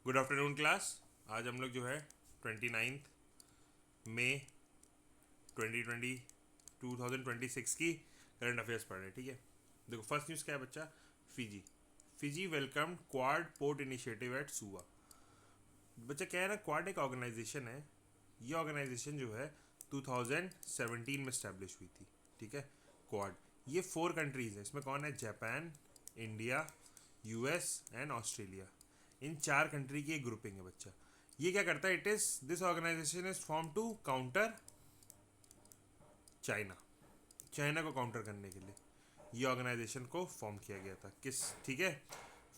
Good afternoon class. आज हम लोग जो है 29 मई 2020 2026 की करंट अफेयर्स पढ़ रहे हैं। ठीक है, देखो फर्स्ट न्यूज़ क्या है बच्चा। Fiji Fiji welcome quad port initiative eight सुवा। बच्चा क्या है ना, क्वाड एक ऑर्गेनाइजेशन है। ये ऑर्गेनाइजेशन जो है 2017 में स्टैब्लिश हुई थी। ठीक है, क्वाड ये 4 कंट्रीज़ हैं। इसमें कौन है? Japan, India, US and Australia. इन 4 कंट्री की एक ग्रुपिंग है बच्चा। ये क्या करता है? It is this organisation is form to counter China. China को काउंटर करने के लिए ये ऑर्गेनाइजेशन को फॉर्म किया गया था। किस? ठीक है,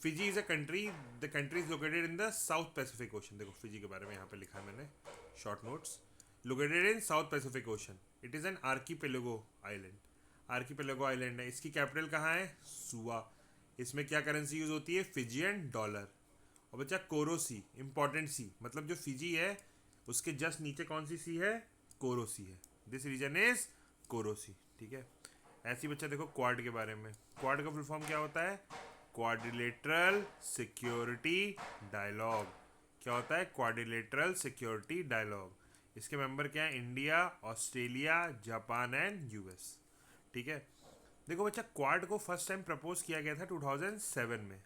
Fiji is a country. The country is located in the south Pacific ocean. देखो फिजी के बारे में यहाँ पे लिखा है मैंने short notes. Located in south Pacific ocean. It is an archipelago island. Archipelago island है। इसकी कैपिटल कहाँ है? सुआ। इसमें क्या करेंसी यूज होती है? Fijian dollar. और बच्चा कोरोसी, इंपॉर्टेंट सी, मतलब जो फिजी है उसके जस्ट नीचे कौन सी सी है? कोरोसी है। This region is Koro Sea. ठीक है, ऐसी बच्चा देखो क्वाड के बारे में। क्वाड का फुल फॉर्म क्या होता है? Quadrilateral security dialogue. क्या होता है? Quadrilateral security dialogue. इसके मेंबर क्या है? India, Australia, Japan and US. ठीक है, देखो बच्चा क्वाड को फर्स्ट टाइम प्रपोज किया गया था 2007 में,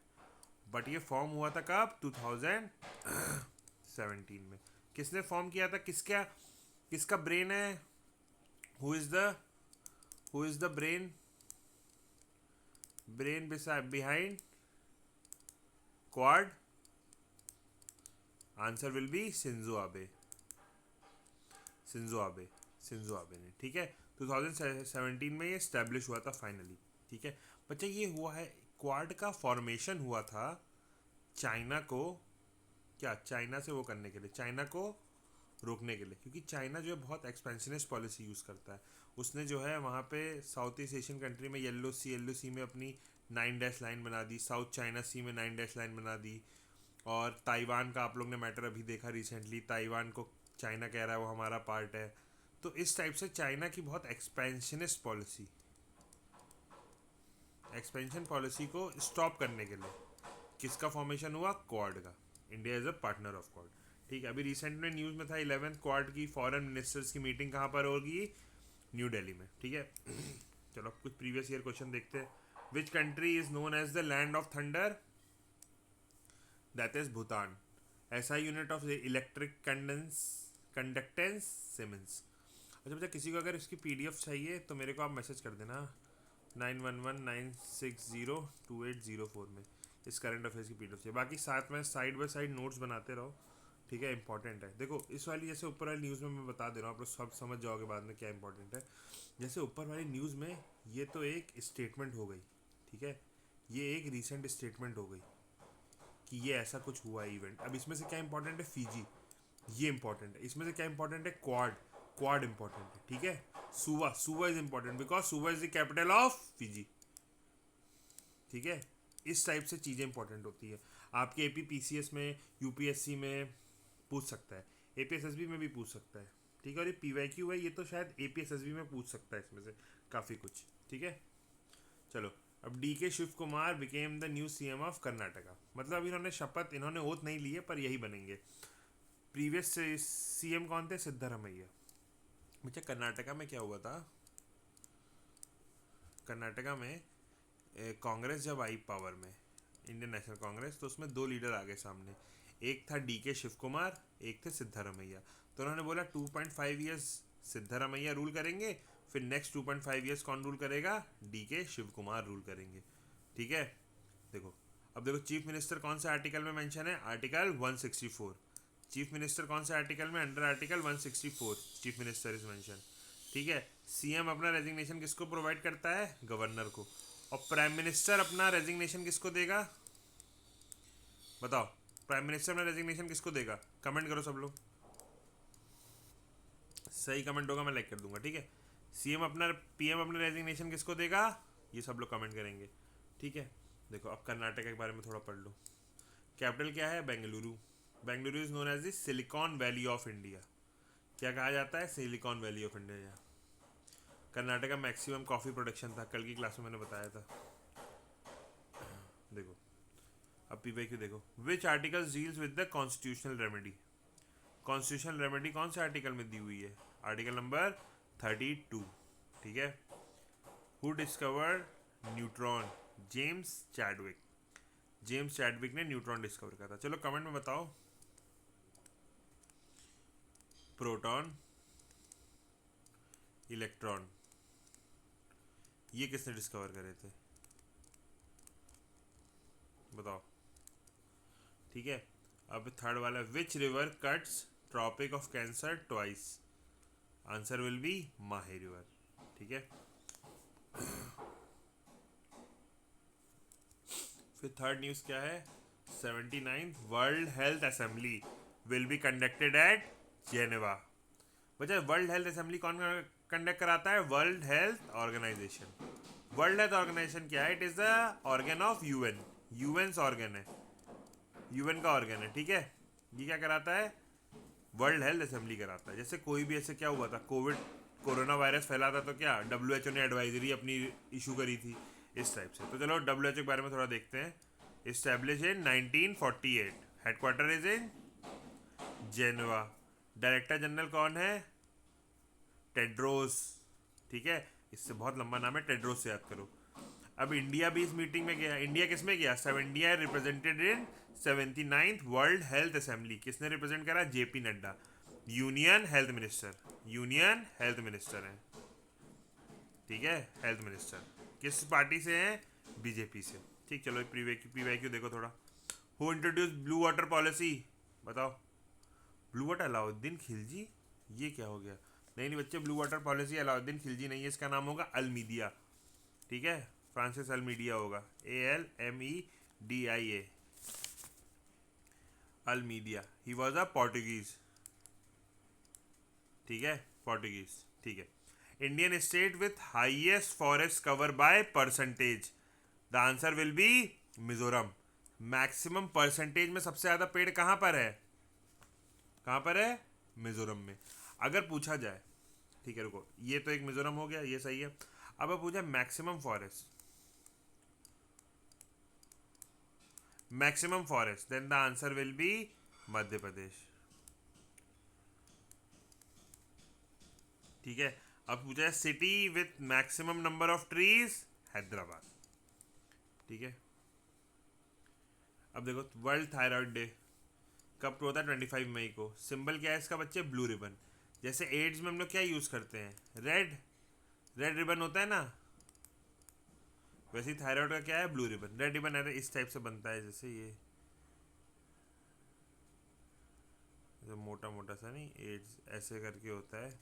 बट ये फॉर्म हुआ था कब? 2017 में। किसने फॉर्म किया था? किसका ब्रेन है? Who is the brain behind Quad? Answer will be Shinzo Abe. Shinzo Abe Shinzo Abe ने। ठीक है, 2017 में ये स्टैब्लिश हुआ था फाइनली। ठीक है बच्चा, ये हुआ है क्वाड का फॉर्मेशन हुआ था चाइना को, क्या चाइना से वो करने के लिए, चाइना को रोकने के लिए, क्योंकि चाइना जो है बहुत एक्सपेंशनिस्ट पॉलिसी यूज़ करता है। उसने जो है वहाँ पे साउथ ईस्ट एशियन कंट्री में येलो सी में अपनी 9 डैश लाइन बना दी, साउथ चाइना सी में 9 डैश लाइन बना दी। और ताइवान का आप लोग ने मैटर अभी देखा रिसेंटली, ताइवान को चाइना कह रहा है वो हमारा पार्ट है। तो इस टाइप से चाइना की बहुत एक्सपेंशन पॉलिसी को स्टॉप करने के लिए किसका फॉर्मेशन हुआ? क्वाड का। India is a partner of quad. ठीक है, अभी रिसेंट में न्यूज़ में था 11th क्वाड की फॉरेन मिनिस्टर्स की मीटिंग कहाँ पर होगी? न्यू दिल्ली में। ठीक है चलो अब कुछ प्रीवियस ईयर क्वेश्चन देखते हैं। Which country is known as the land of thunder? That is Bhutan. ऐसा unit of electric conductance siemens. अच्छा बच्चा, किसी को अगर इसकी पीडीएफ चाहिए तो मेरे को आप मैसेज कर देना 9119602804 में। इस करंट अफेयर्स की पीडीएफ चाहिए। बाकी साथ में साइड बाय साइड नोट्स बनाते रहो। ठीक है, इंपॉर्टेंट है। देखो इस वाली जैसे ऊपर वाली न्यूज़ में मैं बता दे रहा हूँ, आप लोग सब समझ जाओगे बाद में क्या इंपॉर्टेंट है। जैसे ऊपर वाली न्यूज़ में ये तो एक स्टेटमेंट हो गई। ठीक है, ये एक रीसेंट स्टेटमेंट हो गई कि ये ऐसा कुछ हुआ है इवेंट। अब इसमें से क्या इंपॉर्टेंट है? फिजी, ये इंपॉर्टेंट है। इसमें से क्या इंपॉर्टेंट है? क्वाड, क्वाड इंपॉर्टेंट है। ठीक है, सुवा इज इंपॉर्टेंट बिकॉज सुवा is the capital of Fiji. ठीक है, इस टाइप से चीज़ें इंपॉर्टेंट होती है। आपके एपी पीसीएस में, यूपीएससी में पूछ सकता है, एपीएसएसबी में भी पूछ सकता है। ठीक है, और ये पीवाईक्यू है, ये तो शायद एपीएसएसबी में पूछ सकता है इसमें से काफ़ी कुछ। ठीक है, चलो अब D K Shiv Kumar became the new CM of Karnataka. मतलब इन्होंने शपथ, इन्होंने ओथ नहीं ली है पर यही बनेंगे। प्रीवियस सीएम कौन थे? सिद्धरामैया। बच्चा कर्नाटका में क्या हुआ था? कर्नाटका में कांग्रेस जब आई पावर में, इंडियन नेशनल कांग्रेस, तो उसमें 2 लीडर आ गए सामने। एक था डी के शिव कुमार, एक थे सिद्धरामैया। तो उन्होंने बोला 2.5 ईयर्स सिद्धरामैया रूल करेंगे, फिर नेक्स्ट 2.5 ईयर्स कौन रूल करेगा? D K Shiv Kumar rule करेंगे। ठीक है, देखो अब देखो चीफ मिनिस्टर कौन से आर्टिकल में मेंशन है? आर्टिकल 164। चीफ मिनिस्टर कौन से आर्टिकल में? Under article 164 chief minister is mention. ठीक है, सीएम अपना रेजिग्नेशन किसको प्रोवाइड करता है? गवर्नर को। और प्राइम मिनिस्टर अपना रेजिग्नेशन किसको देगा? बताओ, प्राइम मिनिस्टर अपना रेजिग्नेशन किसको देगा? कमेंट करो सब लोग, सही कमेंट होगा मैं लाइक कर दूंगा। ठीक है, सीएम अपना, पीएम अपना रेजिग्नेशन किसको देगा? ये सब लोग कमेंट करेंगे। ठीक है, देखो अब कर्नाटक के बारे में थोड़ा पढ़ लो। कैपिटल क्या है? Bengaluru. Bengaluru is known as the Silicon Valley of India. क्या कहा जाता है? Silicon Valley of India. Karnataka का मैक्सिमम कॉफ़ी प्रोडक्शन था, कल की क्लास में मैंने बताया था। देखो अब PYQ देखो, which article deals with the constitutional remedy. Constitutional remedy कौन से आर्टिकल में दी हुई है? Article number 32। ठीक है। Who discovered neutron? James Chadwick. James Chadwick ने न्यूट्रॉन डिस्कवर करा था। चलो कमेंट में बताओ, प्रोटॉन, इलेक्ट्रॉन, ये किसने डिस्कवर करे थे? बताओ। ठीक है। अब थर्ड वाला, which river cuts Tropic of Cancer twice? Answer will be Mahi river. ठीक है। फिर थर्ड न्यूज़ क्या है? 79th World Health Assembly will be conducted at Geneva. बच्चा, वर्ल्ड हेल्थ असेंबली कौन कंडक्ट कराता है? World Health Organisation. World Health Organisation क्या है? It is the organ of UN. UN organ है, यूएन का ऑर्गन है। ठीक है। ये क्या कराता है? वर्ल्ड हेल्थ असेंबली कराता है। जैसे कोई भी ऐसे क्या हुआ था, कोरोना वायरस फैला था, तो क्या WHO ने एडवाइजरी अपनी इशू करी थी, इस टाइप से। तो चलो WHO के बारे में थोड़ा देखते हैं। Establish in 1948, headquarter is in Geneva. Director general कौन है? टेड्रोस। ठीक है, इससे बहुत लंबा नाम है, टेड्रोस से याद करो। अब इंडिया भी इस मीटिंग में गया। इंडिया किस में गया? सब India represented in 79th World Health assembly. किसने रिप्रेजेंट करा? JP Nadda, union health minister. Union health minister है। ठीक है, हेल्थ मिनिस्टर किस पार्टी से हैं? BJP से। ठीक, चलो PYQ देखो थोड़ा। Who introduce blue water policy? बताओ। Blue water? अलाउद्दीन खिलजी। ये क्या हो गया? नहीं नहीं बच्चे, blue water policy Alauddin Khilji नहीं है, इसका नाम होगा अल्मीडिया। ठीक है, फ्रांसिस अल्मीडिया होगा, ALMEDIA, Almeida. He was a Portuguese. ठीक है, पोर्टुगीज। ठीक है। Indian state with highest forest cover by percentage? The answer will be Mizoram. Maximum percentage में सबसे ज्यादा पेड़ कहां पर है? कहां पर है? मिजोरम में। अगर पूछा जाए, ठीक है रुको, ये तो एक मिजोरम हो गया, ये सही है। अब पूछा maximum forest, maximum forest, then the answer will be Madhya Pradesh. ठीक है। अब पूछा है city with maximum number of trees? Hyderabad. ठीक है। अब देखो, वर्ल्ड थायराइड डे कब होता है? 25 मई को। सिंबल क्या है इसका बच्चे? Blue ribbon. जैसे एड्स में हम लोग क्या यूज करते हैं? रेड, रेड रिबन होता है ना, वैसे ही थायराइड का क्या है? Blue ribbon. रेड रिबन है इस टाइप से बनता है, जैसे ये मोटा मोटा सा नहीं, एड्स ऐसे करके होता है,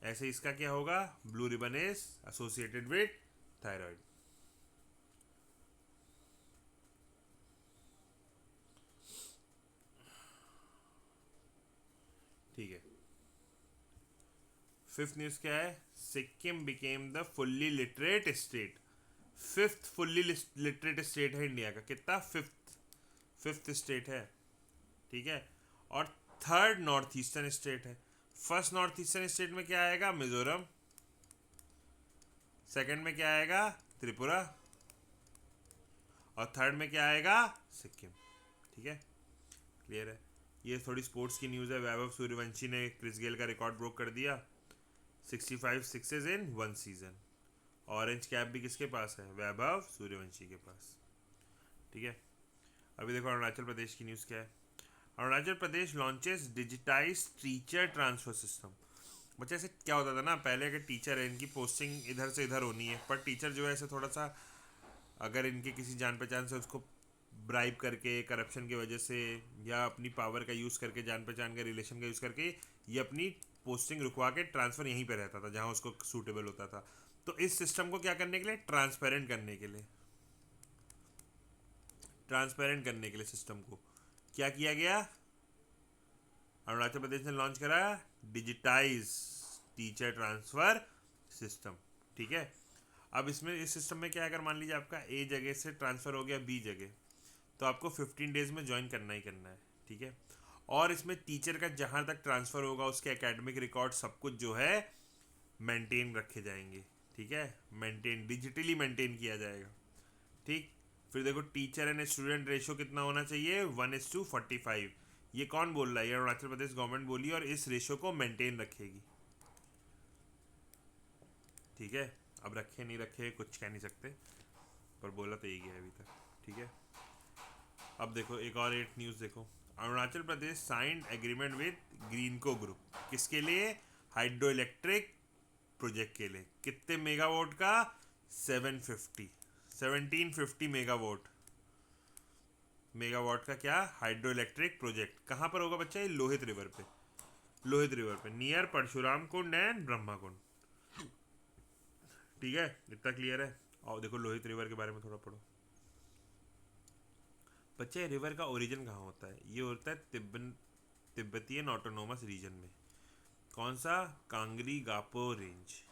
ऐसे इसका क्या होगा? Blue ribbon is associated with thyroid. ठीक है। फिफ्थ न्यूज क्या है? Sikkim became the fully literate state. Fifth fully literate state है इंडिया का। कितना? फिफ्थ, फिफ्थ स्टेट है। ठीक है। और थर्ड नॉर्थ ईस्टर्न स्टेट है। फर्स्ट नॉर्थ ईस्टर्न स्टेट में क्या आएगा? मिजोरम। सेकंड में क्या आएगा? त्रिपुरा। और थर्ड में क्या आएगा? सिक्किम। ठीक है, क्लियर है। ये थोड़ी स्पोर्ट्स की न्यूज़ है। वैभव सूर्यवंशी ने क्रिस गेल का रिकॉर्ड ब्रोक कर दिया, 65 sixes in one season. Orange cap भी किसके पास है? वैभव सूर्यवंशी के पास। ठीक है। अभी देखो अरुणाचल प्रदेश की न्यूज़ क्या है। Arunachal Pradesh launches digitise teacher transfer system. बच्चे ऐसे क्या होता था ना, पहले के टीचर है, इनकी पोस्टिंग इधर से इधर होनी है, पर टीचर जो है ऐसे थोड़ा सा, अगर इनके किसी जान पहचान से उसको ब्राइब करके, करप्शन की वजह से, या अपनी पावर का यूज़ करके, जान पहचान का रिलेशन का यूज़ करके, ये अपनी पोस्टिंग रुकवा के ट्रांसफ़र यहीं पे रहता था जहाँ उसको सूटेबल होता था। तो इस सिस्टम को क्या करने के लिए? ट्रांसपेरेंट करने के लिए, ट्रांसपेरेंट करने के लिए सिस्टम को क्या किया गया? अरुणाचल प्रदेश ने लॉन्च करा डिजिटाइज टीचर ट्रांसफ़र सिस्टम। ठीक है। अब इसमें, इस सिस्टम में क्या है, अगर मान लीजिए आपका A जगह से ट्रांसफ़र हो गया B जगह, तो आपको 15 डेज़ में ज्वाइन करना ही करना है। ठीक है। और इसमें टीचर का जहाँ तक ट्रांसफ़र होगा उसके एकेडमिक रिकॉर्ड सब कुछ जो है मेंटेन रखे जाएंगे। ठीक है, मेंटेन, डिजिटली मेंटेन किया जाएगा। ठीक। फिर देखो टीचर एंड स्टूडेंट रेशो कितना होना चाहिए, 1:45। ये कौन बोल रहा है, ये अरुणाचल प्रदेश गवर्नमेंट बोली और इस रेशो को मेंटेन रखेगी। ठीक है, अब रखे नहीं रखे कुछ कह नहीं सकते, पर बोला तो यही है अभी तक। ठीक है, अब देखो एक और 8 न्यूज़ देखो। Arunachal Pradesh signed agreement with Greenko group, किसके लिए, हाइड्रो इलेक्ट्रिक प्रोजेक्ट के लिए। कितने मेगावाट का, 750 1750 मेगावाट। मेगावाट का क्या, हाइड्रो इलेक्ट्रिक प्रोजेक्ट। कहाँ पर होगा बच्चा, ये लोहित रिवर पे, लोहित रिवर पे नियर परशुराम कुंड एंड ब्रह्मा कुंड। ठीक है, इतना क्लियर है। और देखो लोहित रिवर के बारे में थोड़ा पढ़ो बच्चे। रिवर का ओरिजिन कहाँ होता है, ये होता है तिब्बतियन ऑटोनोमस रीजन में। कौन सा, कांगरी गापो रेंज।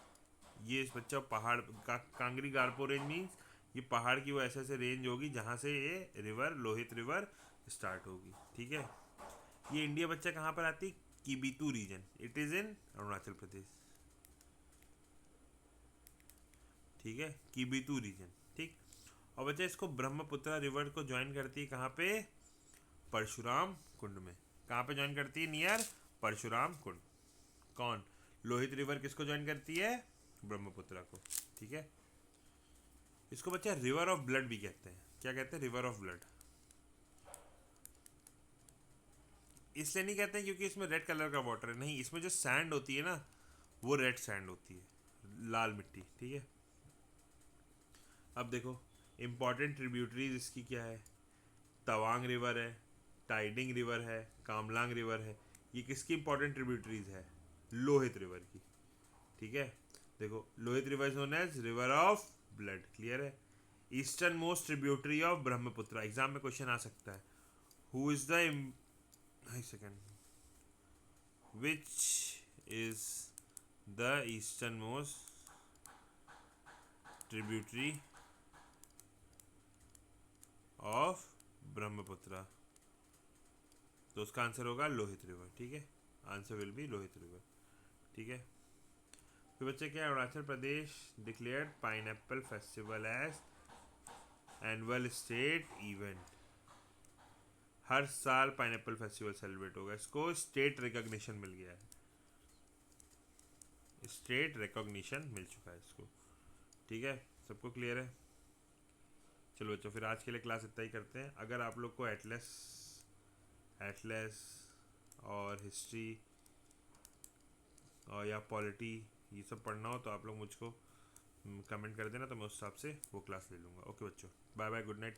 ये इस बच्चा पहाड़ कांगरी गारपो रेंज मीन्स ये पहाड़ की वो ऐसे ऐसे रेंज होगी जहाँ से ये रिवर लोहित रिवर स्टार्ट होगी। ठीक है, ये इंडिया बच्चा कहाँ पर आती, Kibithu region, it is in Arunachal Pradesh. ठीक है, किबितू रीजन। ठीक, और बच्चा इसको ब्रह्मपुत्र रिवर को ज्वाइन करती है कहाँ पे, परशुराम कुंड में। कहाँ पे ज्वाइन करती है, नियर परशुराम कुंड। कौन, लोहित रिवर किसको ज्वाइन करती है, ब्रह्मपुत्र को। ठीक है, इसको बच्चा रिवर ऑफ ब्लड भी कहते हैं। क्या कहते हैं, रिवर ऑफ ब्लड। इसलिए नहीं कहते हैं क्योंकि इसमें रेड कलर का वाटर है, नहीं, इसमें जो सैंड होती है ना वो रेड सैंड होती है, लाल मिट्टी। ठीक है, अब देखो इंपॉर्टेंट ट्रिब्यूटरीज इसकी क्या है, तवांग रिवर है, टाइडिंग रिवर है, कामलांग रिवर है। ये किसकी इंपॉर्टेंट ट्रिब्यूटरीज है, लोहित रिवर की। ठीक है, देखो Lohit river is known as river of blood, clear है। Eastern most tributary of Brahmaputra, exam में क्वेश्चन आ सकता है। Who is the, second, which is the eastern most tributary of Brahmaputra, तो उसका आंसर होगा लोहित रिवर। ठीक है, answer will be Lohit river. ठीक है, फिर बच्चे क्या, Arunachal Pradesh declared pineapple festival as annual state event. हर साल पाइनएप्पल फेस्टिवल सेलिब्रेट होगा, इसको स्टेट रिकॉग्निशन मिल गया है, स्टेट रिकॉग्निशन मिल चुका है इसको। ठीक है, सबको क्लियर है। चलो बच्चों, फिर आज के लिए क्लास इतना ही करते हैं। अगर आप लोग को एटलस और हिस्ट्री और या पॉलिटी ये सब पढ़ना हो तो आप लोग मुझको कमेंट कर देना, तो मैं उस हिसाब से वो क्लास ले लूँगा। ओके बच्चों, बाय बाय, गुड नाइट।